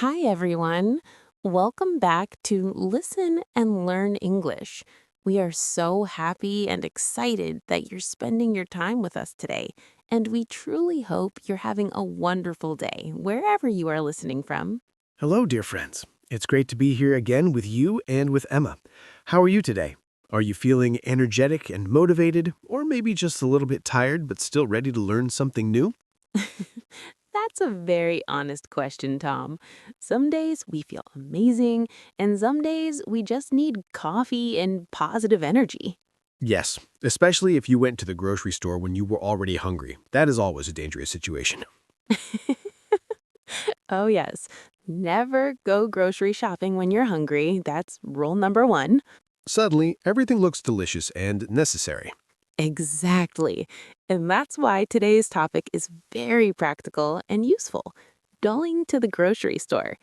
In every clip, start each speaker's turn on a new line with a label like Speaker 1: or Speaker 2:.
Speaker 1: Hi, everyone. Welcome back to Listen and Learn English. We are so happy and excited that you're spending your time with us today, and we truly hope you're having a wonderful day wherever you are listening from.
Speaker 2: Hello, dear friends. It's great to be here again with you and with Emma. How are you today? Are you feeling energetic and motivated, or maybe just a little bit tired but still ready to learn something new?
Speaker 1: That's a very honest question, Tom. Some days we feel amazing, and some days we just need coffee and positive energy.
Speaker 2: Yes, especially if you went to the grocery store when you were already hungry. That is always a dangerous situation.
Speaker 1: Oh, yes. Never go grocery shopping when you're hungry. That's rule number one.
Speaker 2: Suddenly, everything looks delicious and necessary.
Speaker 1: Exactly. And that's why today's topic is very practical and useful. Going to the grocery store.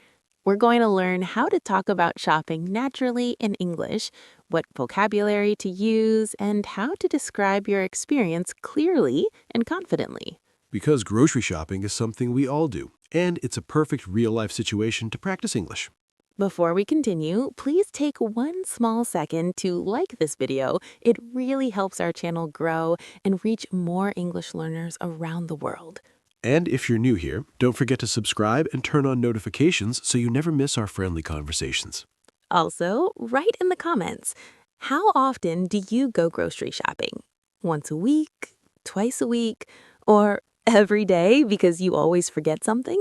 Speaker 1: We're going to learn how to talk about shopping naturally in English, what vocabulary to use, and how to describe your experience clearly and confidently.
Speaker 2: Because grocery shopping is something we all do, and it's a perfect real-life situation to practice English.
Speaker 1: Before we continue, please take one small second to like this video. It really helps our channel grow and reach more English learners around the world.
Speaker 2: And if you're new here, don't forget to subscribe and turn on notifications so you never miss our friendly conversations.
Speaker 1: Also, write in the comments, how often do you go grocery shopping? Once a week? Twice a week? Or every day because you always forget something?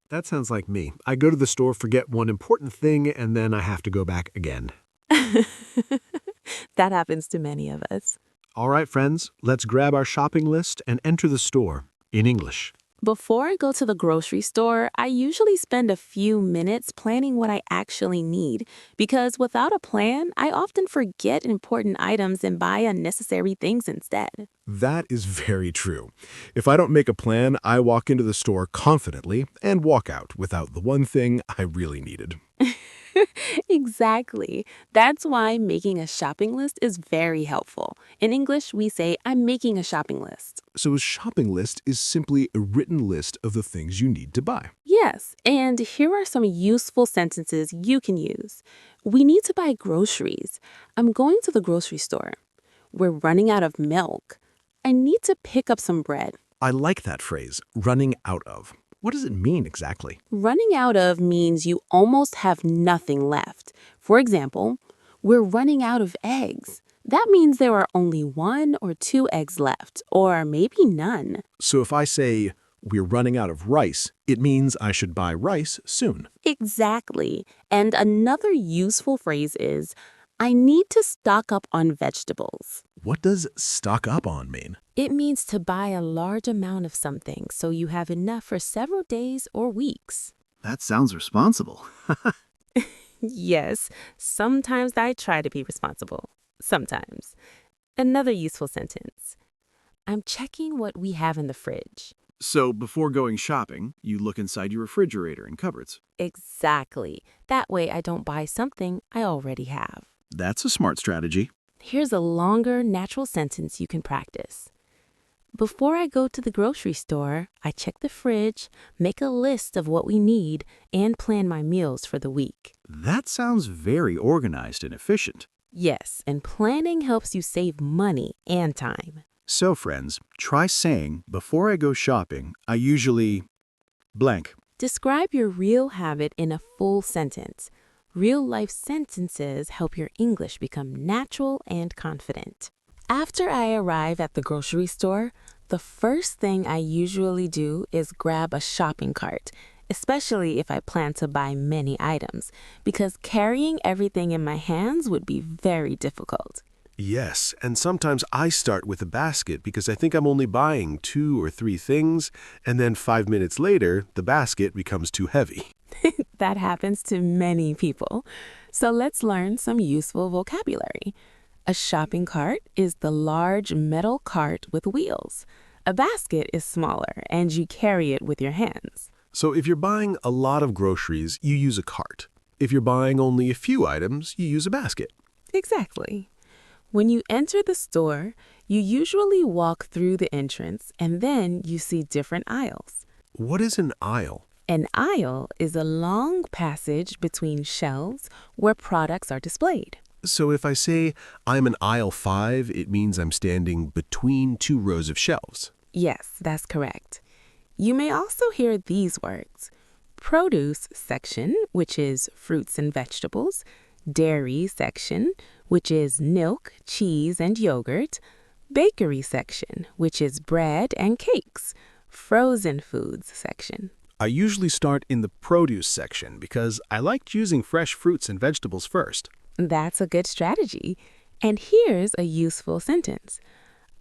Speaker 2: That sounds like me. I go to the store, forget one important thing, and then I have to go back again.
Speaker 1: That happens to many of us.
Speaker 2: All right, friends, let's grab our shopping list and enter the store in English.
Speaker 1: Before I go to the grocery store, I usually spend a few minutes planning what I actually need because without a plan, I often forget important items and buy unnecessary things instead.
Speaker 2: That is very true. If I don't make a plan, I walk into the store confidently and walk out without the one thing I really needed.
Speaker 1: Exactly. That's why making a shopping list is very helpful. In English, we say, I'm making a shopping list.
Speaker 2: So a shopping list is simply a written list of the things you need to buy.
Speaker 1: Yes, and here are some useful sentences you can use. We need to buy groceries. I'm going to the grocery store. We're running out of milk. I need to pick up some bread.
Speaker 2: I like that phrase, running out of. What does it mean exactly?
Speaker 1: Running out of means you almost have nothing left. For example, we're running out of eggs. That means there are only one or two eggs left, or maybe none.
Speaker 2: So if I say, we're running out of rice, it means I should buy rice soon.
Speaker 1: Exactly. And another useful phrase is, I need to stock up on vegetables.
Speaker 2: What does stock up on mean?
Speaker 1: It means to buy a large amount of something so you have enough for several days or weeks.
Speaker 3: That sounds responsible.
Speaker 1: Yes, sometimes I try to be responsible. Sometimes. Another useful sentence. I'm checking what we have in the fridge.
Speaker 3: So before going shopping, you look inside your refrigerator and cupboards.
Speaker 1: Exactly. That way I don't buy something I already have.
Speaker 3: That's a smart strategy.
Speaker 1: Here's a longer, natural sentence you can practice. Before I go to the grocery store, I check the fridge, make a list of what we need, and plan my meals for the week.
Speaker 3: That sounds very organized and efficient.
Speaker 1: Yes, and planning helps you save money and time.
Speaker 3: So friends, try saying, before I go shopping, I usually blank.
Speaker 1: Describe your real habit in a full sentence. Real-life sentences help your English become natural and confident. After I arrive at the grocery store, the first thing I usually do is grab a shopping cart, especially if I plan to buy many items, because carrying everything in my hands would be very difficult.
Speaker 2: Yes, and sometimes I start with a basket because I think I'm only buying 2 or 3 things, and then 5 minutes later, the basket becomes too heavy.
Speaker 1: That happens to many people. So let's learn some useful vocabulary. A shopping cart is the large metal cart with wheels. A basket is smaller, and you carry it with your hands.
Speaker 2: So if you're buying a lot of groceries, you use a cart. If you're buying only a few items, you use a basket.
Speaker 1: Exactly. When you enter the store, you usually walk through the entrance, and then you see different aisles.
Speaker 2: What is an aisle?
Speaker 1: An aisle is a long passage between shelves where products are displayed.
Speaker 2: So if I say I'm in aisle 5, it means I'm standing between two rows of shelves.
Speaker 1: Yes, that's correct. You may also hear these words: produce section, which is fruits and vegetables; dairy section, which is milk, cheese, and yogurt; bakery section, which is bread and cakes; frozen foods section.
Speaker 3: I usually start in the produce section because I like choosing fresh fruits and vegetables first.
Speaker 1: That's a good strategy. And here's a useful sentence.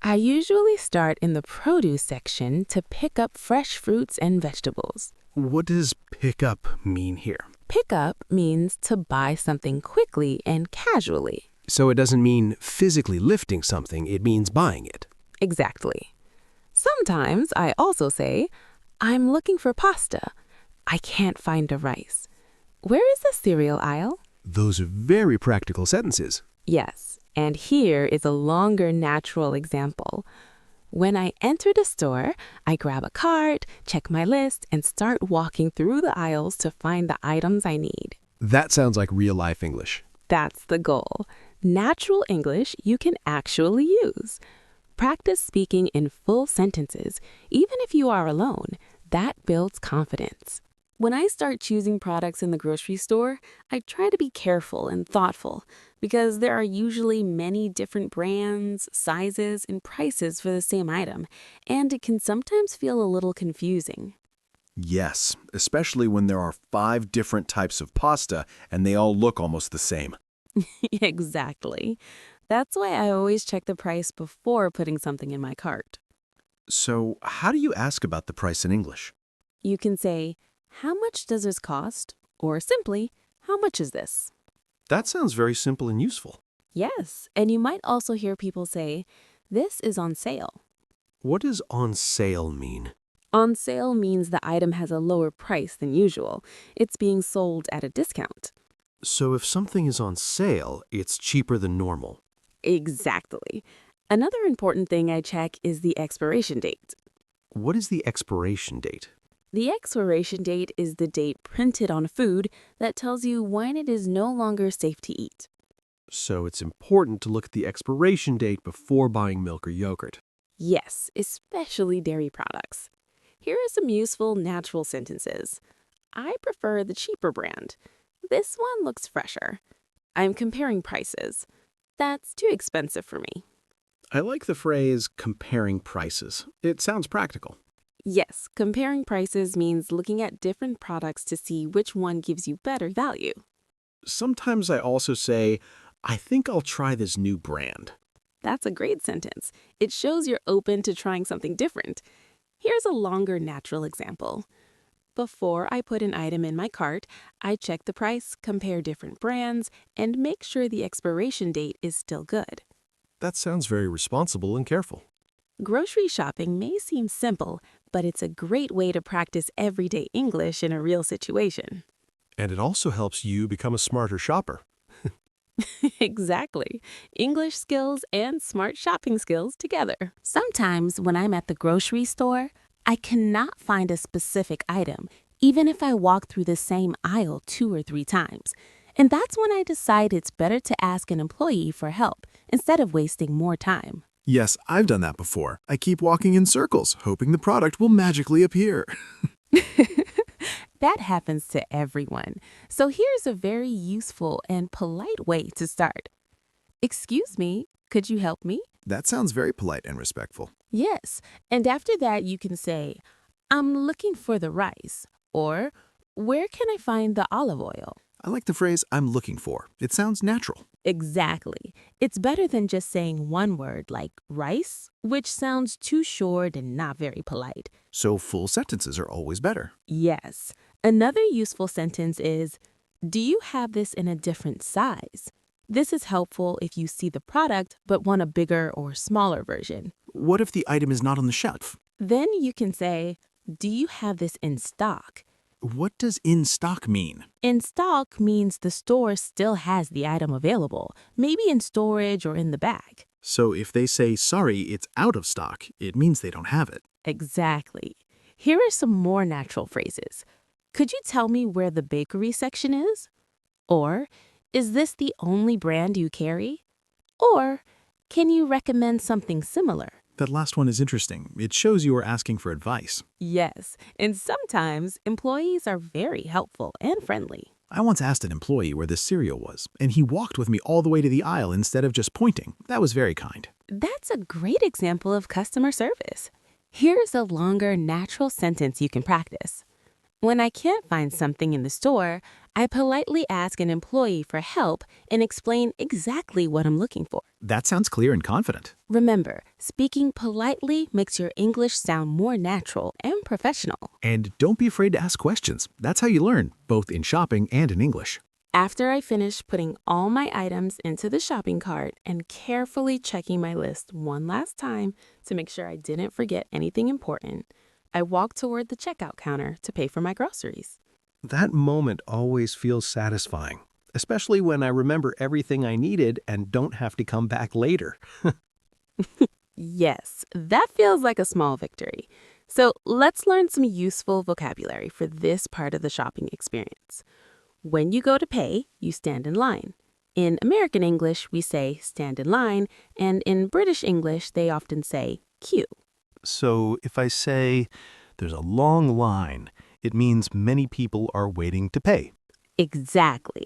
Speaker 1: I usually start in the produce section to pick up fresh fruits and vegetables.
Speaker 3: What does pick up mean here?
Speaker 1: Pick up means to buy something quickly and casually.
Speaker 2: So it doesn't mean physically lifting something, it means buying it.
Speaker 1: Exactly. Sometimes I also say, I'm looking for pasta. I can't find the rice. Where is the cereal aisle?
Speaker 2: Those are very practical sentences.
Speaker 1: Yes, and here is a longer natural example. When I enter the store, I grab a cart, check my list, and start walking through the aisles to find the items I need.
Speaker 2: That sounds like real-life English.
Speaker 1: That's the goal. Natural English you can actually use. Practice speaking in full sentences, even if you are alone. That builds confidence. When I start choosing products in the grocery store, I try to be careful and thoughtful because there are usually many different brands, sizes, and prices for the same item, and it can sometimes feel a little confusing.
Speaker 3: Yes, especially when there are 5 different types of pasta and they all look almost the same.
Speaker 1: Exactly. That's why I always check the price before putting something in my cart.
Speaker 3: So, how do you ask about the price in English?
Speaker 1: You can say, how much does this cost? Or simply, how much is this?
Speaker 3: That sounds very simple and useful.
Speaker 1: Yes, and you might also hear people say, this is on sale.
Speaker 2: What does on sale mean?
Speaker 1: On sale means the item has a lower price than usual. It's being sold at a discount.
Speaker 2: So if something is on sale, it's cheaper than normal.
Speaker 1: Exactly. Another important thing I check is the expiration date.
Speaker 2: What is the expiration date?
Speaker 1: The expiration date is the date printed on food that tells you when it is no longer safe to eat.
Speaker 2: So it's important to look at the expiration date before buying milk or yogurt.
Speaker 1: Yes, especially dairy products. Here are some useful natural sentences. I prefer the cheaper brand. This one looks fresher. I'm comparing prices. That's too expensive for me.
Speaker 3: I like the phrase comparing prices. It sounds practical.
Speaker 1: Yes, comparing prices means looking at different products to see which one gives you better value.
Speaker 3: Sometimes I also say, I think I'll try this new brand.
Speaker 1: That's a great sentence. It shows you're open to trying something different. Here's a longer natural example. Before I put an item in my cart, I check the price, compare different brands, and make sure the expiration date is still good.
Speaker 2: That sounds very responsible and careful.
Speaker 1: Grocery shopping may seem simple, but it's a great way to practice everyday English in a real situation.
Speaker 2: And it also helps you become a smarter shopper.
Speaker 1: Exactly. English skills and smart shopping skills together. Sometimes when I'm at the grocery store, I cannot find a specific item, even if I walk through the same aisle 2 or 3 times. And that's when I decide it's better to ask an employee for help instead of wasting more time.
Speaker 3: Yes, I've done that before. I keep walking in circles, hoping the product will magically appear.
Speaker 1: That happens to everyone. So here's a very useful and polite way to start. Excuse me, could you help me?
Speaker 3: That sounds very polite and respectful.
Speaker 1: Yes, and after that you can say, I'm looking for the rice, or where can I find the olive oil?
Speaker 3: I like the phrase I'm looking for. It sounds natural.
Speaker 1: Exactly. It's better than just saying one word like rice, which sounds too short and not very polite.
Speaker 3: So full sentences are always better.
Speaker 1: Yes. Another useful sentence is, do you have this in a different size? This is helpful if you see the product but want a bigger or smaller version.
Speaker 3: What if the item is not on the shelf?
Speaker 1: Then you can say, do you have this in stock?
Speaker 3: What does in stock mean?
Speaker 1: In stock means the store still has the item available, maybe in storage or in the bag.
Speaker 3: So if they say, sorry, it's out of stock, it means they don't have it.
Speaker 1: Exactly. Here are some more natural phrases. Could you tell me where the bakery section is? Or, is this the only brand you carry? Or, can you recommend something similar?
Speaker 4: That last one is interesting. It shows you are asking for advice.
Speaker 1: Yes, and sometimes employees are very helpful and friendly.
Speaker 4: I once asked an employee where the cereal was, and he walked with me all the way to the aisle instead of just pointing. That was very kind.
Speaker 1: That's a great example of customer service. Here's a longer, natural sentence you can practice. When I can't find something in the store, I politely ask an employee for help and explain exactly what I'm looking for.
Speaker 4: That sounds clear and confident.
Speaker 1: Remember, speaking politely makes your English sound more natural and professional.
Speaker 4: And don't be afraid to ask questions. That's how you learn, both in shopping and in English.
Speaker 1: After I finish putting all my items into the shopping cart and carefully checking my list one last time to make sure I didn't forget anything important, I walk toward the checkout counter to pay for my groceries.
Speaker 2: That moment always feels satisfying, especially when I remember everything I needed and don't have to come back later.
Speaker 1: Yes, that feels like a small victory. So let's learn some useful vocabulary for this part of the shopping experience. When you go to pay, you stand in line. In American English, we say stand in line, and in British English, they often say queue.
Speaker 5: So if I say there's a long line, it means many people are waiting to pay.
Speaker 1: Exactly.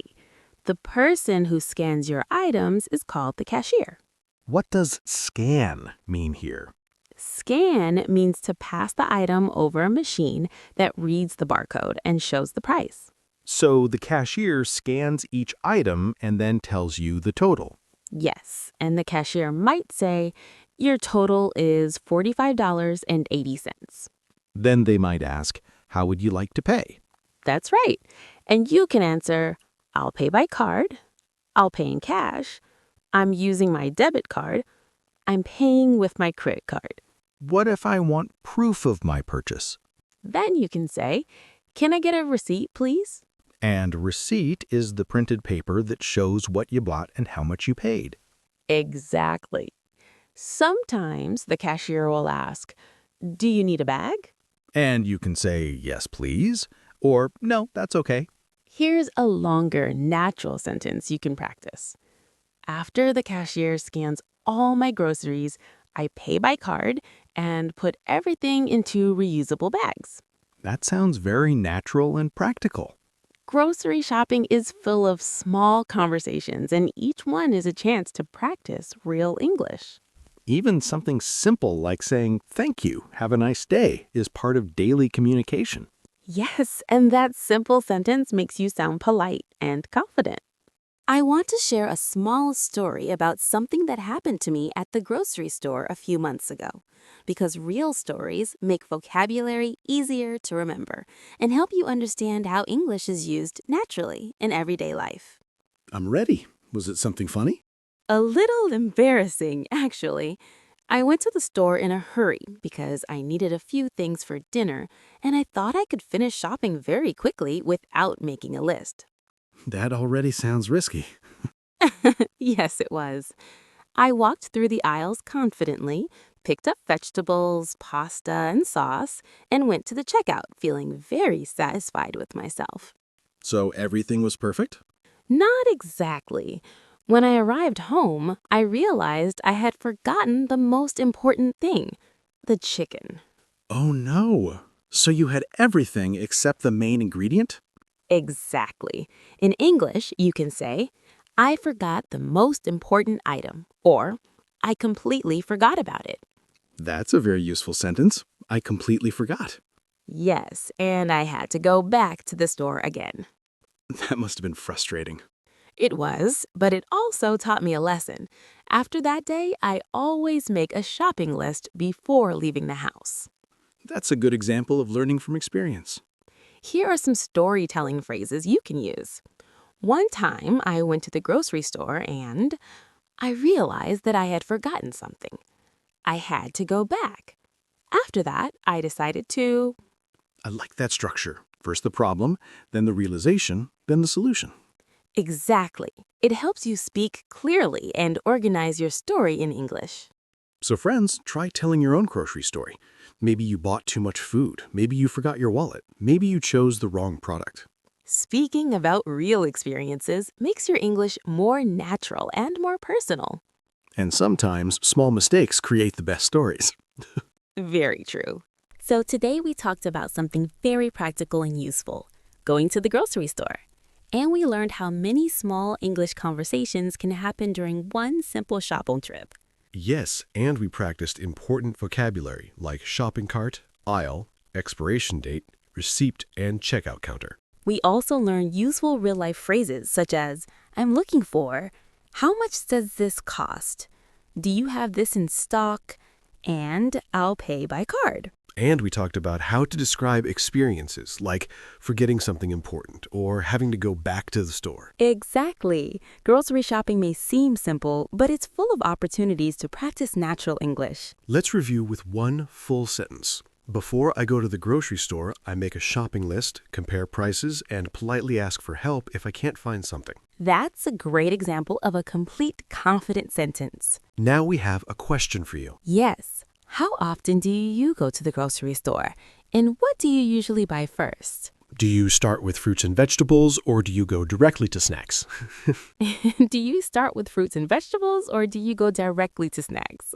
Speaker 1: The person who scans your items is called the cashier.
Speaker 5: What does scan mean here?
Speaker 1: Scan means to pass the item over a machine that reads the barcode and shows the price.
Speaker 5: So the cashier scans each item and then tells you the total.
Speaker 1: Yes, and the cashier might say, your total is $45.80.
Speaker 5: Then they might ask, how would you like to pay?
Speaker 1: That's right. And you can answer, I'll pay by card, I'll pay in cash, I'm using my debit card, I'm paying with my credit card.
Speaker 5: What if I want proof of my purchase?
Speaker 1: Then you can say, can I get a receipt, please?
Speaker 5: And receipt is the printed paper that shows what you bought and how much you paid.
Speaker 1: Exactly. Sometimes the cashier will ask, do you need a bag?
Speaker 5: And you can say, yes, please, or no, that's okay.
Speaker 1: Here's a longer, natural sentence you can practice. After the cashier scans all my groceries, I pay by card and put everything into reusable bags.
Speaker 5: That sounds very natural and practical.
Speaker 1: Grocery shopping is full of small conversations, and each one is a chance to practice real English.
Speaker 5: Even something simple like saying, thank you, have a nice day, is part of daily communication.
Speaker 1: Yes, and that simple sentence makes you sound polite and confident. I want to share a small story about something that happened to me at the grocery store a few months ago, because real stories make vocabulary easier to remember and help you understand how English is used naturally in everyday life.
Speaker 2: I'm ready. Was it something funny?
Speaker 1: A little embarrassing, actually. I went to the store in a hurry because I needed a few things for dinner, and I thought I could finish shopping very quickly without making a list.
Speaker 2: That already sounds risky.
Speaker 1: Yes, it was. I walked through the aisles confidently, picked up vegetables, pasta, and sauce, and went to the checkout feeling very satisfied with myself.
Speaker 2: So everything was perfect?
Speaker 1: Not exactly. When I arrived home, I realized I had forgotten the most important thing, the chicken.
Speaker 2: Oh no. So you had everything except the main ingredient?
Speaker 1: Exactly. In English, you can say, I forgot the most important item, or I completely forgot about it.
Speaker 2: That's a very useful sentence. I completely forgot.
Speaker 1: Yes, and I had to go back to the store again.
Speaker 2: That must have been frustrating.
Speaker 1: It was, but it also taught me a lesson. After that day, I always make a shopping list before leaving the house.
Speaker 2: That's a good example of learning from experience.
Speaker 1: Here are some storytelling phrases you can use. One time, I went to the grocery store and I realized that I had forgotten something. I had to go back. After that, I decided to...
Speaker 2: I like that structure. First the problem, then the realization, then the solution.
Speaker 1: Exactly. It helps you speak clearly and organize your story in English.
Speaker 2: So friends, try telling your own grocery story. Maybe you bought too much food. Maybe you forgot your wallet. Maybe you chose the wrong product.
Speaker 1: Speaking about real experiences makes your English more natural and more personal.
Speaker 2: And sometimes small mistakes create the best stories.
Speaker 1: Very true. So today we talked about something very practical and useful, going to the grocery store. And we learned how many small English conversations can happen during one simple shopping trip.
Speaker 2: Yes, and we practiced important vocabulary like shopping cart, aisle, expiration date, receipt, and checkout counter.
Speaker 1: We also learned useful real-life phrases such as, I'm looking for, how much does this cost? Do you have this in stock? And I'll pay by card.
Speaker 2: And we talked about how to describe experiences like forgetting something important or having to go back to the store.
Speaker 1: Exactly. Grocery shopping may seem simple, but it's full of opportunities to practice natural English.
Speaker 2: Let's review with one full sentence. Before I go to the grocery store, I make a shopping list, compare prices, and politely ask for help if I can't find something.
Speaker 1: That's a great example of a complete, confident sentence.
Speaker 2: Now we have a question for you.
Speaker 1: Yes. How often do you go to the grocery store? And what do you usually buy first?
Speaker 2: Do you start with fruits and vegetables, or do you go directly to snacks?
Speaker 1: Do you start with fruits and vegetables, or do you go directly to snacks?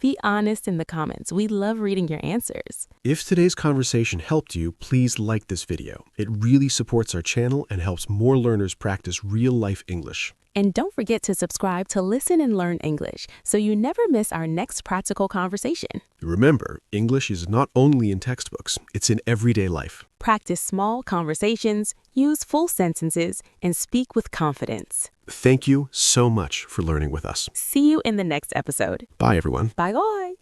Speaker 1: Be honest in the comments. We love reading your answers.
Speaker 2: If today's conversation helped you, please like this video. It really supports our channel and helps more learners practice real-life English.
Speaker 1: And don't forget to subscribe to Listen and Learn English so you never miss our next practical conversation.
Speaker 2: Remember, English is not only in textbooks, it's in everyday life.
Speaker 1: Practice small conversations, use full sentences, and speak with confidence.
Speaker 2: Thank you so much for learning with us.
Speaker 1: See you in the next episode.
Speaker 2: Bye, everyone.
Speaker 1: Bye, bye.